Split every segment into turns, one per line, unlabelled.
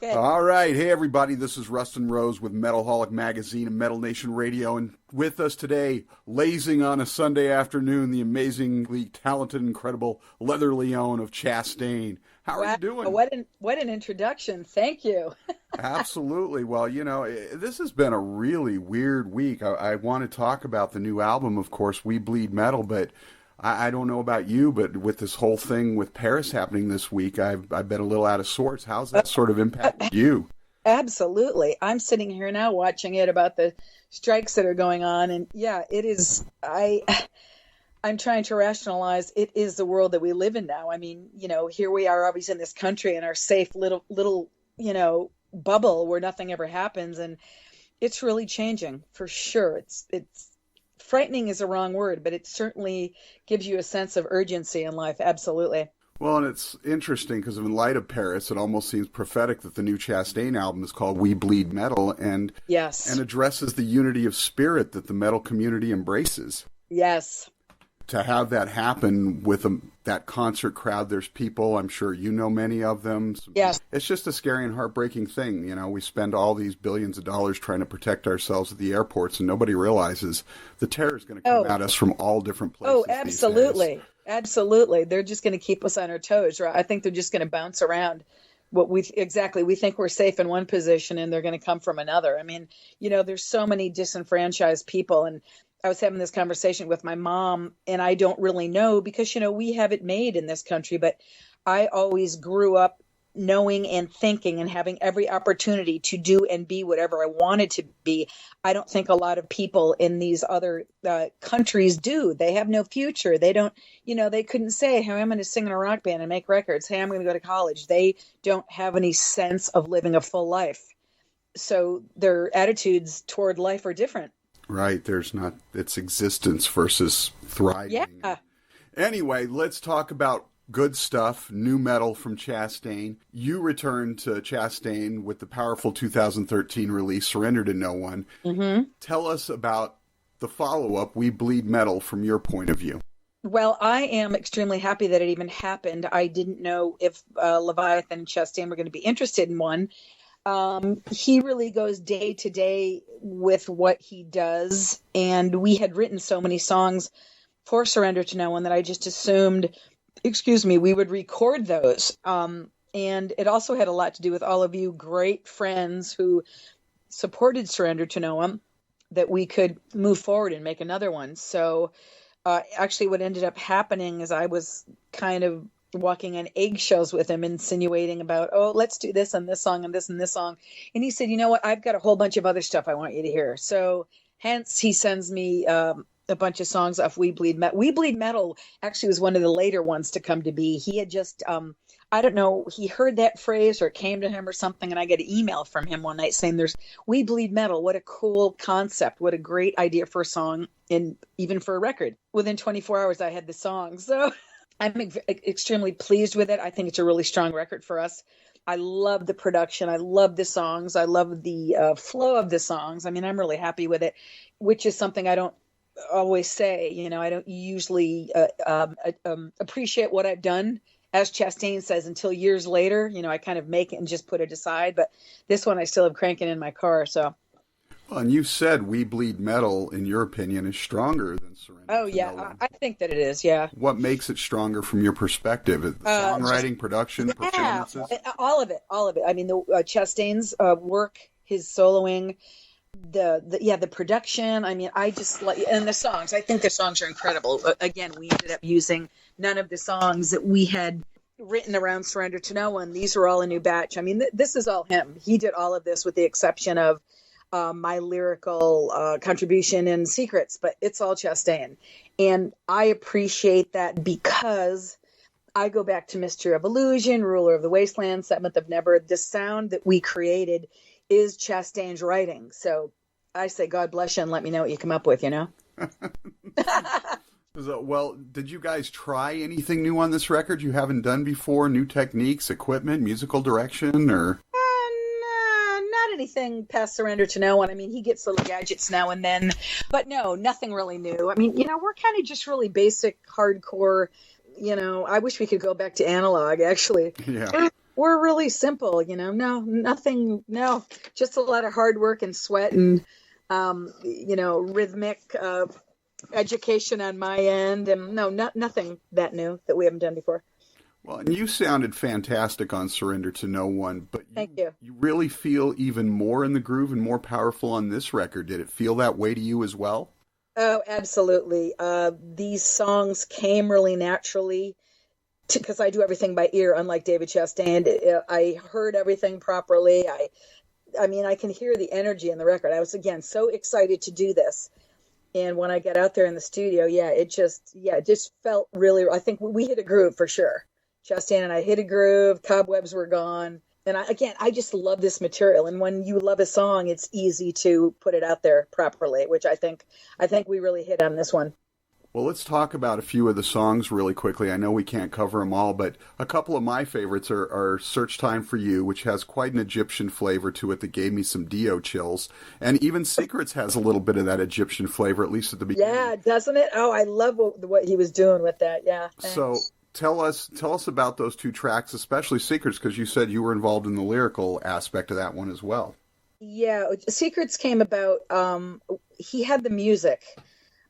Okay.
All right. Hey, everybody. This is Rustin Rose with Metalholic Magazine and Metal Nation Radio. And with us today, lazing on a Sunday afternoon, the amazingly talented, incredible Leather Leone of Chastain. How are you doing?
What an introduction. Thank you.
Absolutely. Well, this has been a really weird week. I want to talk about the new album, of course, We Bleed Metal, but I don't know about you, but with this whole thing with Paris happening this week, I've been a little out of sorts. How's that sort of impacted you?
Absolutely. I'm sitting here now watching it about the strikes that are going on. And yeah, it is. I'm trying to rationalize it is the world that we live in now. I mean, here we are always in this country in our safe little, bubble where nothing ever happens. And it's really changing for sure. It's frightening is a wrong word, but it certainly gives you a sense of urgency in life. Absolutely.
Well, and it's interesting because in light of Paris, it almost seems prophetic that the new Chastain album is called We Bleed Metal and addresses the unity of spirit that the metal community embraces.
Yes.
To have that happen with that concert crowd, there's people, I'm sure you know many of them.
Yes.
It's just a scary and heartbreaking thing. We spend all these billions of dollars trying to protect ourselves at the airports, and nobody realizes the terror is going to come at us from all different places.
Oh, absolutely. Absolutely. They're just going to keep us on our toes, right? I think they're just going to bounce around we think we're safe in one position and they're going to come from another. I mean, there's so many disenfranchised people, and I was having this conversation with my mom, and I don't really know because, we have it made in this country, but I always grew up knowing and thinking and having every opportunity to do and be whatever I wanted to be. I don't think a lot of people in these other countries do. They have no future. They don't, they couldn't say, hey, I'm going to sing in a rock band and make records. Hey, I'm going to go to college. They don't have any sense of living a full life. So their attitudes toward life are different.
Right. There's not its existence versus thriving.
Yeah.
Anyway, let's talk about good stuff, new metal from Chastain. You returned to Chastain with the powerful 2013 release, Surrender to No One.
Mm-hmm.
Tell us about the follow-up, We Bleed Metal, from your point of view.
Well, I am extremely happy that it even happened. I didn't know if Leviathan and Chastain were going to be interested in one. He really goes day to day with what he does. And we had written so many songs for Surrender to No One that I just assumed, we would record those. And it also had a lot to do with all of you great friends who supported Surrender to No One, that we could move forward and make another one. So actually what ended up happening is I was kind of walking on eggshells with him, insinuating about, let's do this and this song and this and this song. And he said, you know what, I've got a whole bunch of other stuff I want you to hear. So hence he sends me a bunch of songs off We Bleed Metal. We Bleed Metal actually was one of the later ones to come to be. He had just, I don't know, he heard that phrase or it came to him or something, and I got an email from him one night saying there's We Bleed Metal. What a cool concept. What a great idea for a song and even for a record. Within 24 hours, I had the song. So I'm extremely pleased with it. I think it's a really strong record for us. I love the production. I love the songs. I love the flow of the songs. I mean, I'm really happy with it, which is something I don't always say. I don't usually appreciate what I've done, as Chastain says, until years later. I kind of make it and just put it aside. But this one I still have cranking in my car. So.
Well, and you said We Bleed Metal, in your opinion, is stronger than Surrender.
Oh, yeah. No I think that it is, yeah.
What makes it stronger from your perspective? The songwriting, production, performances?
All of it. I mean, the Chastain's work, his soloing, the production. I mean, I just like, and the songs. I think the songs are incredible. Again, we ended up using none of the songs that we had written around Surrender to No One. These were all a new batch. I mean, this is all him. He did all of this with the exception of my lyrical contribution in Secrets, but it's all Chastain. And I appreciate that because I go back to Mystery of Illusion, Ruler of the Wasteland, Seventh of Never. The sound that we created is Chastain's writing. So I say, God bless you and let me know what you come up with,
Well, did you guys try anything new on this record you haven't done before? New techniques, equipment, musical direction, or?
Not anything past Surrender to No One. I mean, he gets little gadgets now and then, but no, nothing really new. I mean, we're kind of just really basic, hardcore, I wish we could go back to analog, actually.
Yeah.
were really simple, nothing, no, just a lot of hard work and sweat and, rhythmic education on my end. And no, nothing that new that we haven't done before.
Well, and you sounded fantastic on Surrender to No One, but
Thank you.
You really feel even more in the groove and more powerful on this record. Did it feel that way to you as well?
Oh, absolutely. These songs came really naturally because I do everything by ear, unlike David Chastain. I heard everything properly. I mean, I can hear the energy in the record. I was, again, so excited to do this. And when I got out there in the studio, it just felt really, I think we hit a groove for sure. Chastain and I hit a groove, cobwebs were gone. And I just love this material. And when you love a song, it's easy to put it out there properly, which I think we really hit on this one.
Well, let's talk about a few of the songs really quickly. I know we can't cover them all, but a couple of my favorites are Search Time for You, which has quite an Egyptian flavor to it that gave me some Dio chills. And even Secrets has a little bit of that Egyptian flavor, at least at the beginning.
Yeah, doesn't it? Oh, I love what he was doing with that. Yeah. Thanks.
So tell us about those two tracks, especially Secrets, because you said you were involved in the lyrical aspect of that one as well. Yeah,
Secrets came about, he had the music.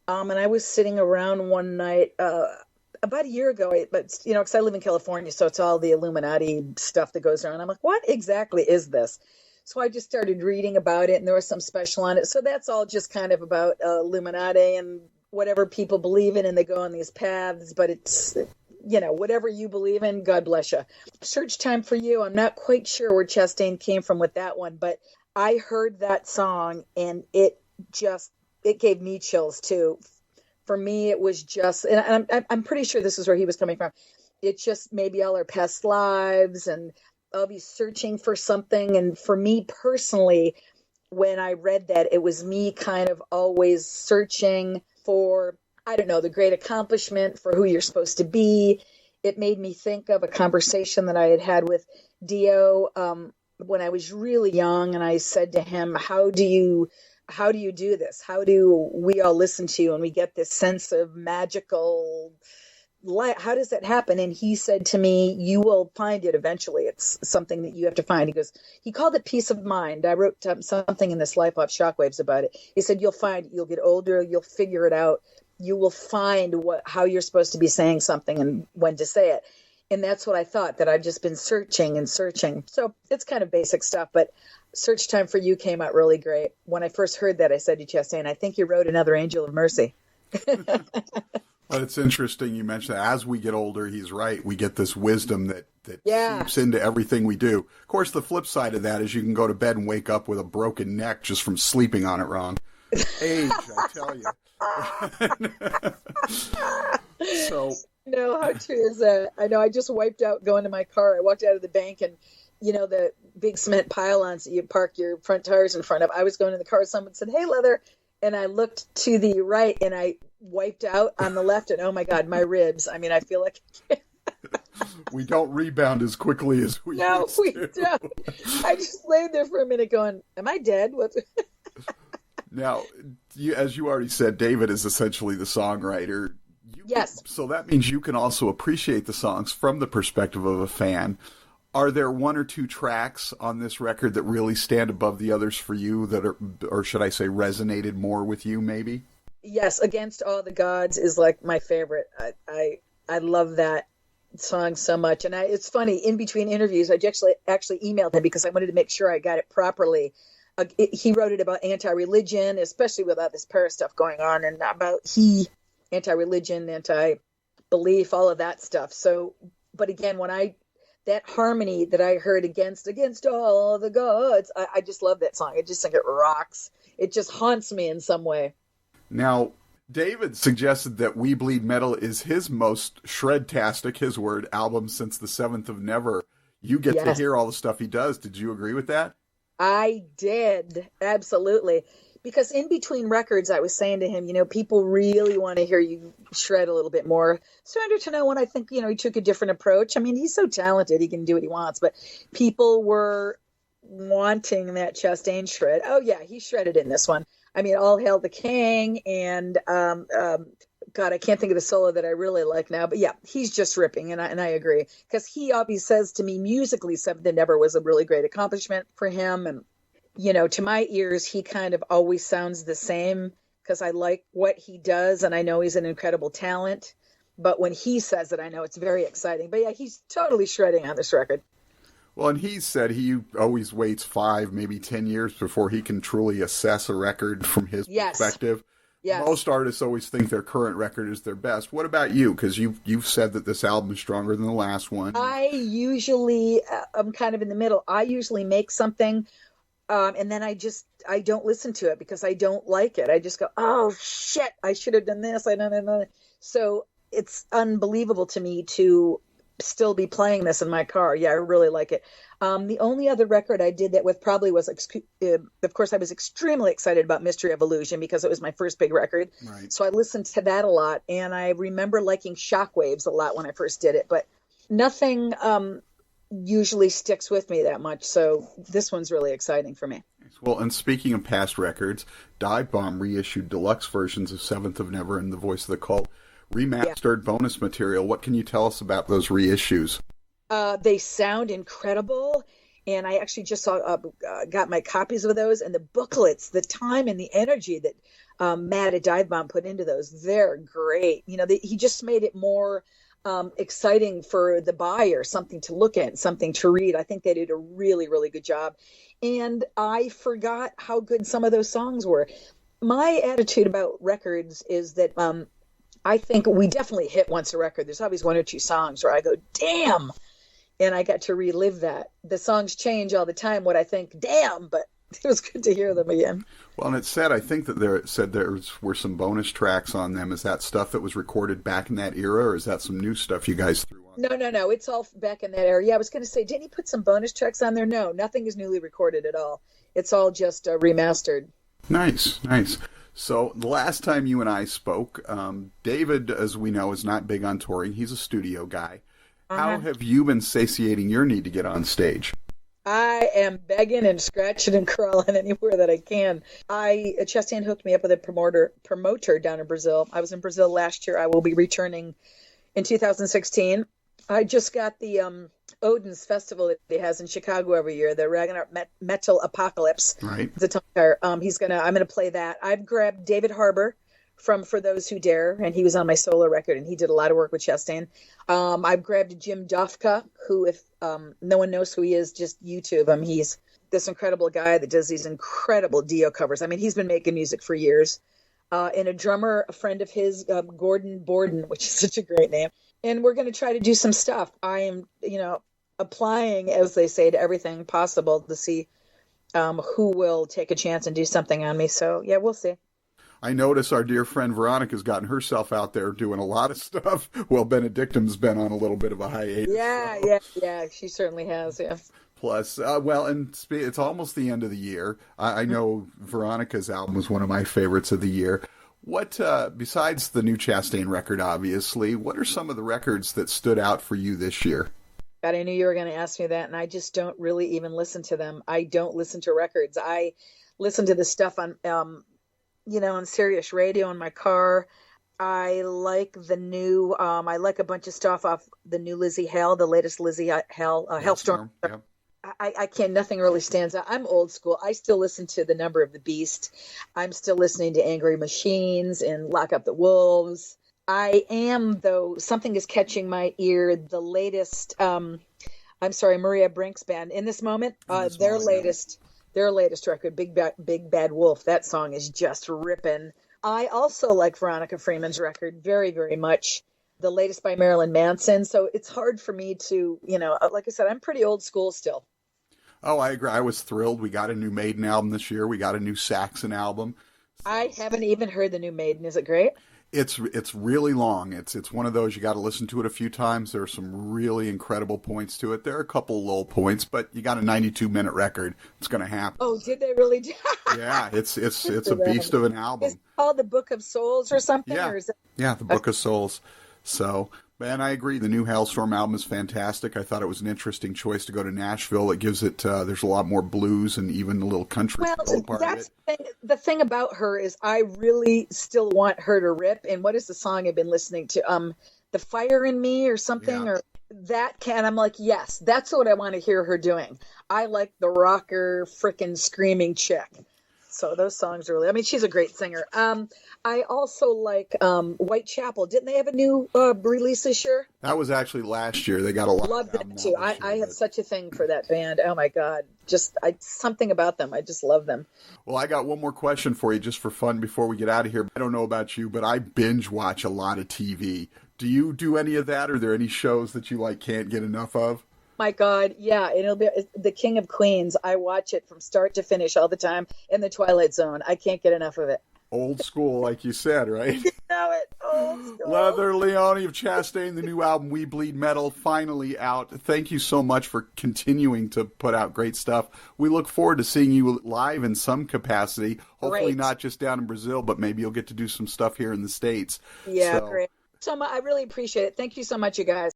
And I was sitting around one night about a year ago, because I live in California, so it's all the Illuminati stuff that goes around. I'm like, what exactly is this? So I just started reading about it, and there was some special on it. So that's all just kind of about Illuminati and whatever people believe in, and they go on these paths. But it's, whatever you believe in, God bless you. Search Time for You, I'm not quite sure where Chastain came from with that one, but I heard that song, and it gave me chills too. For me, it was just, and I'm pretty sure this is where he was coming from. It's just maybe all our past lives, and I'll be searching for something. And for me personally, when I read that, it was me kind of always searching for, I don't know, the great accomplishment, for who you're supposed to be. It made me think of a conversation that I had with Dio when I was really young, and I said to him, how do you do this? How do we all listen to you and we get this sense of magical light? How does that happen? And he said to me, you will find it eventually. It's something that you have to find. He called it peace of mind. I wrote something in this Life Off Shockwaves about it. He said, you'll find it. You'll get older. You'll figure it out. You will find how you're supposed to be saying something and when to say it. And that's what I thought, that I've just been searching and searching. So it's kind of basic stuff, but Search Time for You came out really great. When I first heard that, I said to Chastain, I think you wrote another Angel of Mercy.
Well, it's interesting you mentioned that. As we get older, he's right. We get this wisdom that seeps into everything we do. Of course, the flip side of that is you can go to bed and wake up with a broken neck just from sleeping on it wrong. Age, I tell you. So,
no, how true is that? I know. I just wiped out going to my car. I walked out of the bank, and the big cement pylons that you park your front tires in front of. I was going in the car. Someone said, "Hey, Leather," and I looked to the right, and I wiped out on the left. And oh my God, my ribs! I mean, I feel like
we don't rebound as quickly as we used to.
No, we don't. I just laid there for a minute, going, "Am I dead?" What?
Now, as you already said, David is essentially the songwriter.
Yes.
So that means you can also appreciate the songs from the perspective of a fan. Are there one or two tracks on this record that really stand above the others for you that are, or should I say, resonated more with you maybe?
Yes, Against All the Gods is like my favorite. I love that song so much. And it's funny, in between interviews, I actually emailed him because I wanted to make sure I got it properly. He wrote it about anti-religion, especially with all this para stuff going on, and about anti-religion, anti-belief, all of that stuff. So, but again, that harmony that I heard against all the gods, I just love that song. I just think it rocks. It just haunts me in some way.
Now, David suggested that We Bleed Metal is his most shred-tastic, his word, album since the 7th of Never. You get to hear all the stuff he does. Did you agree with that? I
did. Absolutely. Because in between records, I was saying to him, people really want to hear you shred a little bit more. Surrender to No One, I think, he took a different approach. I mean, he's so talented, he can do what he wants. But people were wanting that Chastain shred. Oh, yeah, he shredded in this one. I mean, All Hail the King and God, I can't think of the solo that I really like now, but yeah, he's just ripping, and I agree, because he always says to me, musically, Seventh Endeavor was a really great accomplishment for him, and to my ears, he kind of always sounds the same because I like what he does, and I know he's an incredible talent. But when he says it, I know it's very exciting. But yeah, he's totally shredding on this record.
Well, and he said he always waits 5, maybe 10 years before he can truly assess a record from his perspective. Yes. Most artists always think their current record is their best. What about you? Because you've said that this album is stronger than the last one.
I usually, I'm kind of in the middle. I usually make something, and then I don't listen to it because I don't like it. I just go, oh, shit, I should have done this. So it's unbelievable to me to still be playing this in my car. Yeah, I really like it. The only other record I did that with probably was, of course, I was extremely excited about Mystery of Illusion because it was my first big record.
Right.
So I listened to that a lot, and I remember liking Shockwaves a lot when I first did it, but nothing usually sticks with me that much. So this one's really exciting for me.
Well, and speaking of past records, Dive Bomb reissued deluxe versions of Seventh of Never and The Voice of the Cult. Remastered bonus material. What can you tell us about those reissues?
They sound incredible, and I actually just got my copies of those, and the booklets, the time and the energy that Matt at Dive Bomb put into those, they're great. He just made it more exciting for the buyer, something to look at, something to read. I think they did a really, really good job, and I forgot how good some of those songs were. My attitude about records is that I think we definitely hit once a record. There's always 1 or 2 songs where I go, damn, and I got to relive that. The songs change all the time, what I think, damn, but it was good to hear them again.
Well, and it said, I think that there were some bonus tracks on them. Is that stuff that was recorded back in that era, or is that some new stuff you guys threw on?
No. It's all back in that era. Yeah, I was going to say, didn't he put some bonus tracks on there? No, nothing is newly recorded at all. It's all just remastered.
Nice. So the last time you and I spoke, David, as we know, is not big on touring. He's a studio guy. How have you been satiating your need to get on stage?
I am begging and scratching and crawling anywhere that I can. Chastian hooked me up with a promoter down in Brazil. I was in Brazil last year. I will be returning in 2016. I just got the Odin's festival that he has in Chicago every year, the Ragnarok Metal Apocalypse.
Right.
The I'm gonna play that. I've grabbed David Harbour from For Those Who Dare, and he was on my solo record, and he did a lot of work with Chastain. I've grabbed Jim Dofka, who, if no one knows who he is, just YouTube him. He's this incredible guy that does these incredible Dio covers. I mean, he's been making music for years. And a drummer, a friend of his, Gordon Borden, which is such a great name. And we're going to try to do some stuff. I am, applying, as they say, to everything possible to see who will take a chance and do something on me. So, yeah, we'll see.
I notice our dear friend Veronica's gotten herself out there doing a lot of stuff. Well, Benedictum's been on a little bit of a hiatus.
Yeah, she certainly has, yeah.
Plus, and it's almost the end of the year. I know Veronica's album was one of my favorites of the year. What, besides the new Chastain record, obviously, what are some of the records that stood out for you this year?
God, I knew you were going to ask me that, and I just don't really even listen to them. I don't listen to records. I listen to the stuff on, on Sirius Radio in my car. I like the new, I like a bunch of stuff off the new Lizzie Hale, the latest Lizzie Hale, Hellstorm.
Yeah.
I can't, nothing really stands out. I'm old school. I still listen to The Number of the Beast. I'm still listening to Angry Machines and Lock Up the Wolves. I am, though, something is catching my ear. The latest, Maria Brink's band, In This Moment, their latest record, Big Bad Wolf. That song is just ripping. I also like Veronica Freeman's record very, very much. The latest by Marilyn Manson. So it's hard for me to, like I said, I'm pretty old school still.
Oh, I agree. I was thrilled. We got a new Maiden album this year. We got a new Saxon album.
I haven't even heard the new Maiden. Is it great?
It's really long. It's one of those you got to listen to it a few times. There are some really incredible points to it. There are a couple lull points, but you got a 92-minute record. It's going to happen.
Oh, did they really do?
Yeah, it's a beast of an album.
Is it called The Book of Souls or something?
Yeah,
or is it...
yeah, The Book of Souls. So, And I agree. The new Hailstorm album is fantastic. I thought it was an interesting choice to go to Nashville. It gives it, there's a lot more blues and even a little country part of it.
The thing about her is I really still want her to rip. And what is the song I've been listening to? The Fire in Me or something, or that can. I'm like, yes, that's what I want to hear her doing. I like the rocker, frickin' screaming chick. So those songs are really, I mean, she's a great singer. I also like Whitechapel. Didn't they have a new release this year?
That was actually last year. They got a lot.
Love them too. I have such a thing for that band. Oh my God. Something about them. I just love them.
Well, I got one more question for you just for fun before we get out of here. I don't know about you, but I binge watch a lot of TV. Do you do any of that? Are there any shows that you can't get enough of?
My God, yeah, it'll be The King of Queens. I watch it from start to finish all the time. In The Twilight Zone. I can't get enough of it.
Old school, like you said, right?
You know it. Old school.
Leather Leone of Chastain, the new album We Bleed Metal, finally out. Thank you so much for continuing to put out great stuff. We look forward to seeing you live in some capacity. Hopefully not just down in Brazil, but maybe you'll get to do some stuff here in the States.
Yeah, great. So I really appreciate it. Thank you so much, you guys.